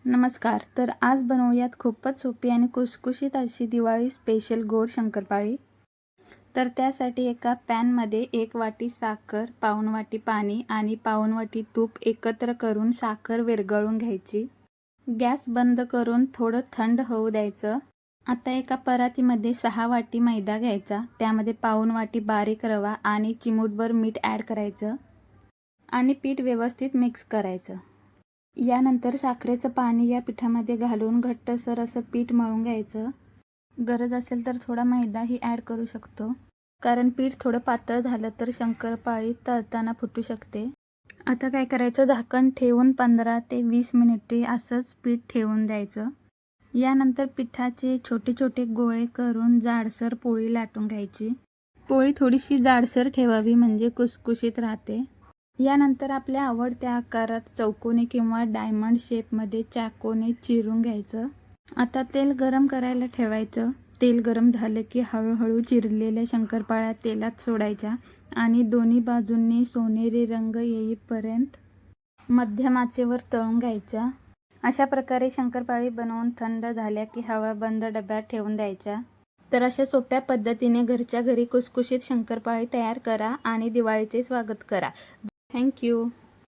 नमस्कार. तर आज बनवूयात खूपच सोपी आणि खुसखुशीत अशी दिवाळी स्पेशल गोड शंकरपाळी. तर त्यासाठी एका पॅनमध्ये 1 वाटी साखर, पाऊण वाटी पाणी आणि पाऊण वाटी तूप एकत्र करून साखर विरघळून घ्यायची. गॅस बंद करून थोडं थंड होऊ द्यायचं. आता एका परातीमध्ये 6 वाटी मैदा घ्यायचा. त्यामध्ये पाऊण वाटी बारीक रवा आणि चिमूटभर मीठ ॲड करायचं आणि पीठ व्यवस्थित मिक्स करायचं. यानंतर साखरेचं पाणी या पिठामध्ये घालून घट्टसर असं पीठ मळून घ्यायचं. गरज असेल तर थोडा मैदाही ॲड करू शकतो, कारण पीठ थोडं पातळ झालं तर शंकरपाळी तळताना फुटू शकते. आता काय करायचं, झाकण ठेवून 15 ते 20 मिनिटे असंच पीठ ठेवून द्यायचं. यानंतर पिठाचे छोटे छोटे गोळे करून जाडसर पोळी लाटून घ्यायची. पोळी थोडीशी जाडसर ठेवावी म्हणजे कुसकुशीत राहते. यानंतर आपल्या आवडत्या आकारात चौकोनी किंवा डायमंड शेपमध्ये चाकूने चिरून घ्यायचं. आता तेल गरम करायला ठेवायचं. तेल गरम झालं की हळूहळू चिरलेल्या शंकरपाळ्या तेलात सोडायच्या आणि दोन्ही बाजूंनी सोनेरी रंग येईपर्यंत मध्यम आचेवर तळून घ्यायच्या. अशा प्रकारे शंकरपाळी बनवून थंड झाल्या की हवाबंद डब्यात ठेवून द्यायच्या. तर अशा सोप्या पद्धतीने घरच्या घरी खुसखुशीत शंकरपाळी तयार करा आणि दिवाळीचे स्वागत करा. Thank you.